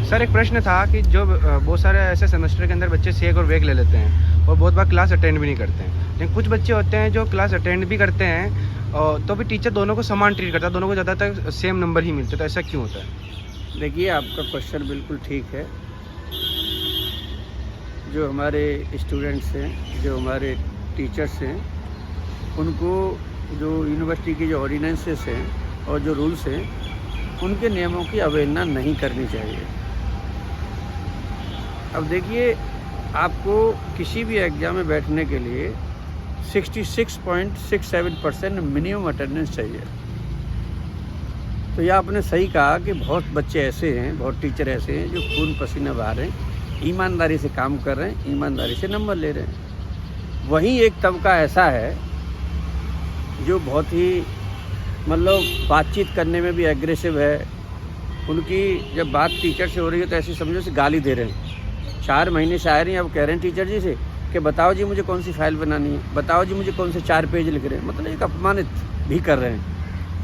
Sir एक प्रश्न था कि जो बहुत सारे ऐसे सेमेस्टर के अंदर बच्चे सेक और वेक ले लेते हैं और बहुत बार क्लास अटेंड भी नहीं करते हैं, लेकिन कुछ बच्चे होते हैं जो क्लास अटेंड भी करते हैं और तो भी टीचर दोनों को समान ट्रीट करता है, दोनों को ज़्यादातर सेम नंबर ही मिलते हैं, तो ऐसा क्यों होता है? देखिए, आपका क्वेश्चन बिल्कुल ठीक है। जो हमारे स्टूडेंट्स हैं, जो हमारे टीचर्स हैं, उनको जो यूनिवर्सिटी के जो ऑर्डिनेंसेस हैं और जो रूल्स हैं, उनके नियमों की अवहेलना नहीं करनी चाहिए। अब देखिए, आपको किसी भी एग्ज़ाम में बैठने के लिए 66.67% मिनिमम अटेंडेंस चाहिए। तो यह आपने सही कहा कि बहुत बच्चे ऐसे हैं, बहुत टीचर ऐसे हैं जो खून पसीना बहा रहे हैं, ईमानदारी से काम कर रहे हैं, ईमानदारी से नंबर ले रहे हैं। वहीं एक तबका ऐसा है जो बहुत ही मतलब बातचीत करने में भी एग्रेसिव है। उनकी जब बात टीचर से हो रही है तो ऐसी समझो से गाली दे रहे हैं। 4 महीने से आ रही हैं, अब कह रहे हैं टीचर जी से कि बताओ जी मुझे कौन सी फाइल बनानी है, बताओ जी मुझे कौन से 4 पेज लिख रहे हैं, मतलब एक अपमानित भी कर रहे हैं।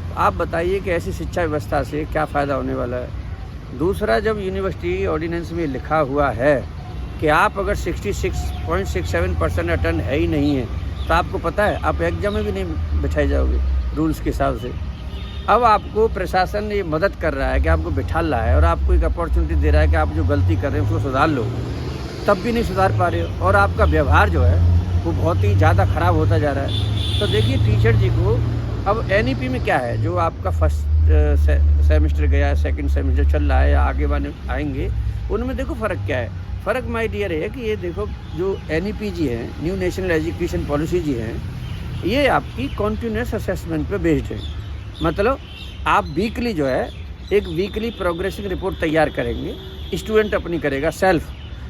तो आप बताइए कि ऐसी शिक्षा व्यवस्था से क्या फ़ायदा होने वाला है। दूसरा, जब यूनिवर्सिटी ऑर्डिनेंस में लिखा हुआ है कि आप अगर 66.67% अटेंड है ही नहीं है तो आपको पता है आप एग्जाम में भी नहीं बिठाए जाओगे रूल्स के हिसाब से। अब आपको प्रशासन ये मदद कर रहा है कि आपको बिठा रहा है और आपको एक अपॉर्चुनिटी दे रहा है कि आप जो गलती कर रहे हैं उसको सुधार लो, तब भी नहीं सुधार पा रहे हो और आपका व्यवहार जो है वो बहुत ही ज़्यादा ख़राब होता जा रहा है। तो देखिए, टीचर जी को अब NEP में क्या है, जो आपका फर्स्ट सेमेस्टर गया है, सेकंड सेमेस्टर चल रहा है या आगे वाले आएंगे, उनमें देखो फ़र्क क्या है। फ़र्क माय डियर है कि ये देखो जो NEP जी है, न्यू नेशनल एजुकेशन पॉलिसी जी है, ये आपकी कॉन्टीन्यूस असेसमेंट पे बेस्ड है। मतलब आप वीकली जो है एक वीकली प्रोग्रेसिंग रिपोर्ट तैयार करेंगे, स्टूडेंट अपनी करेगा सेल्फ,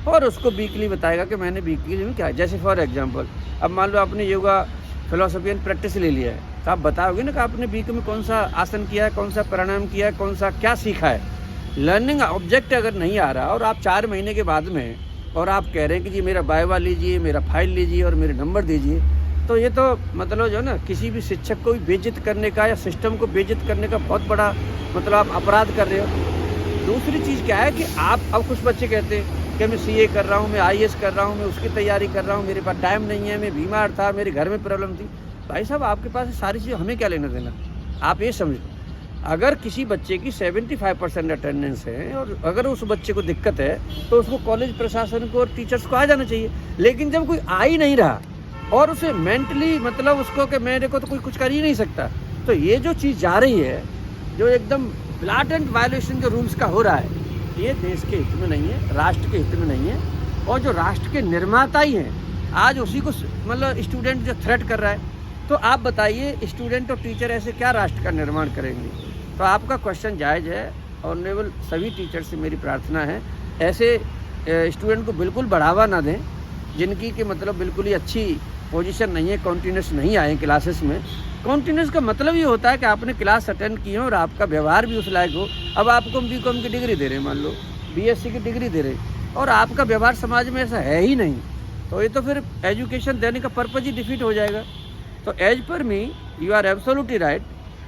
और उसको वीकली बताएगा कि मैंने वीकली में क्या। जैसे फॉर एग्जांपल, अब मान लो आपने योगा फिलोसफी एंड प्रैक्टिस ले लिया है, तो आप बताओगे ना कि आपने वीक में कौन सा आसन किया है, कौन सा प्राणायाम किया है, कौन सा क्या सीखा है। लर्निंग ऑब्जेक्ट अगर नहीं आ रहा और आप 4 महीने के बाद में और आप कह रहे हैं कि जी मेरा वाइवा लीजिए, मेरा फाइल लीजिए और मेरे नंबर दीजिए, तो ये तो मतलब जो है ना किसी भी शिक्षक को भी बेइज्जत करने का या सिस्टम को बेइज्जत करने का बहुत बड़ा मतलब आप अपराध कर रहे हो। दूसरी चीज़ क्या है कि आप, अब कुछ बच्चे कहते हैं कि मैं CA कर रहा हूँ, मैं IAS कर रहा हूँ, मैं उसकी तैयारी कर रहा हूँ, मेरे पास टाइम नहीं है, मैं बीमार था, मेरे घर में प्रॉब्लम थी। भाई साहब, आपके पास सारी चीज़, हमें क्या लेना देना। आप ये समझो, अगर किसी बच्चे की 75% अटेंडेंस है और अगर उस बच्चे को दिक्कत है तो उसको कॉलेज प्रशासन को और टीचर्स को आ जाना चाहिए। लेकिन जब कोई आ ही नहीं रहा और उसे मेंटली मतलब उसको कि मेरे को तो कोई कुछ कर ही नहीं सकता, तो ये जो चीज़ जा रही है, जो एकदम ब्लाटेंट वायलेशन जो रूल्स का हो रहा है, ये देश के हित में नहीं है, राष्ट्र के हित में नहीं है। और जो राष्ट्र के निर्माता ही हैं, आज उसी को मतलब स्टूडेंट जो थ्रेट कर रहा है, तो आप बताइए स्टूडेंट और टीचर ऐसे क्या राष्ट्र का निर्माण करेंगे। तो आपका क्वेश्चन जायज़ है। ऑनरेबल सभी टीचर से मेरी प्रार्थना है, ऐसे स्टूडेंट को बिल्कुल बढ़ावा ना दें जिनकी कि मतलब बिल्कुल ही अच्छी पोजीशन नहीं है, कॉन्टीन्यूस नहीं आए क्लासेस में। कॉन्टीन्यूस का मतलब ये होता है कि आपने क्लास अटेंड की हो और आपका व्यवहार भी उस लायक हो। अब आपको हम BCom की डिग्री दे रहे हैं, मान लो BSc की डिग्री दे रहे हैं, और आपका व्यवहार समाज में ऐसा है ही नहीं, तो ये तो फिर एजुकेशन देने का पर्पज़ ही डिफीट हो जाएगा। तो as per me, you are absolutely right,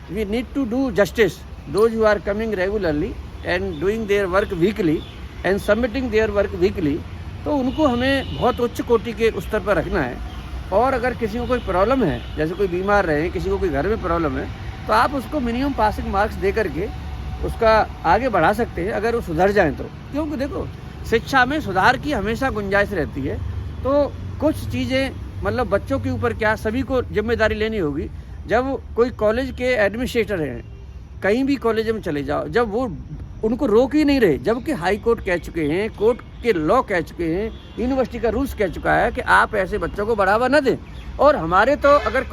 we need to do justice those who are coming regularly and doing their work weekly and submitting their work weekly। तो उनको हमें बहुत उच्च कोटि के स्तर पर रखना है। और अगर किसी को कोई प्रॉब्लम है, जैसे कोई बीमार रहे, किसी को कोई घर में प्रॉब्लम है, तो आप उसको मिनिमम पासिंग मार्क्स दे करके उसका आगे बढ़ा सकते हैं अगर वो सुधर जाएँ तो। क्योंकि देखो, शिक्षा में सुधार की हमेशा गुंजाइश रहती है। तो कुछ चीज़ें मतलब बच्चों के ऊपर क्या, सभी को जिम्मेदारी लेनी होगी। जब कोई कॉलेज के एडमिनिस्ट्रेटर हैं, कहीं भी कॉलेज में चले जाओ, जब वो उनको रोक ही नहीं रहे, जबकि हाई कोर्ट कह चुके हैं, कोर्ट के लॉ कह चुके हैं, यूनिवर्सिटी का रूल्स कह चुका है कि आप ऐसे बच्चों को बढ़ावा न दें। और हमारे तो अगर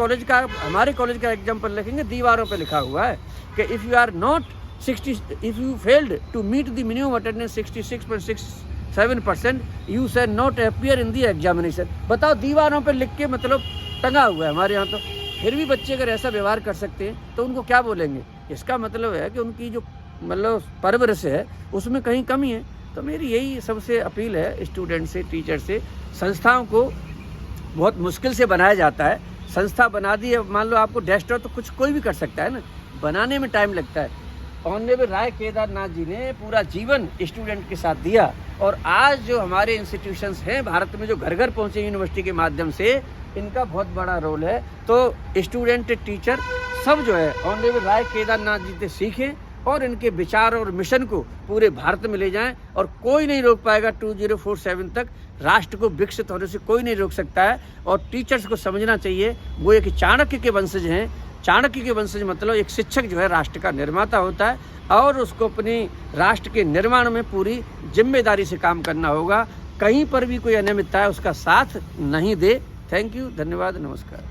हमारे कॉलेज का एग्जाम्पल लिखेंगे, दीवारों पे लिखा हुआ है कि if you failed to meet the minimum attendance 66.67%, you shall not appear in the examination. बताओ, दीवारों पर लिख के मतलब टंगा हुआ है हमारे यहाँ। तो फिर भी बच्चे अगर ऐसा व्यवहार कर सकते हैं तो उनको क्या बोलेंगे। इसका मतलब है कि उनकी जो मतलब परवरिश है उसमें कहीं कमी है। तो मेरी यही सबसे अपील है स्टूडेंट से, टीचर से। संस्थाओं को बहुत मुश्किल से बनाया जाता है, संस्था बना दी है, मान लो आपको डेस्कटॉप तो कुछ कोई भी कर सकता है ना, बनाने में टाइम लगता है। ऑनरेबल राय केदारनाथ जी ने पूरा जीवन स्टूडेंट के साथ दिया, और आज जो हमारे इंस्टीट्यूशंस हैं भारत में जो घर घर पहुँचे यूनिवर्सिटी के माध्यम से, इनका बहुत बड़ा रोल है। तो स्टूडेंट टीचर सब जो है ऑनरेबल राय केदारनाथ जी से सीखें और इनके विचार और मिशन को पूरे भारत में ले जाएं, और कोई नहीं रोक पाएगा 2047 तक राष्ट्र को विकसित होने से कोई नहीं रोक सकता है। और टीचर्स को समझना चाहिए वो एक चाणक्य के वंशज हैं। चाणक्य के वंशज मतलब एक शिक्षक जो है राष्ट्र का निर्माता होता है, और उसको अपनी राष्ट्र के निर्माण में पूरी जिम्मेदारी से काम करना होगा। कहीं पर भी कोई अनियमितता है उसका साथ नहीं दे। थैंक यू, धन्यवाद, नमस्कार।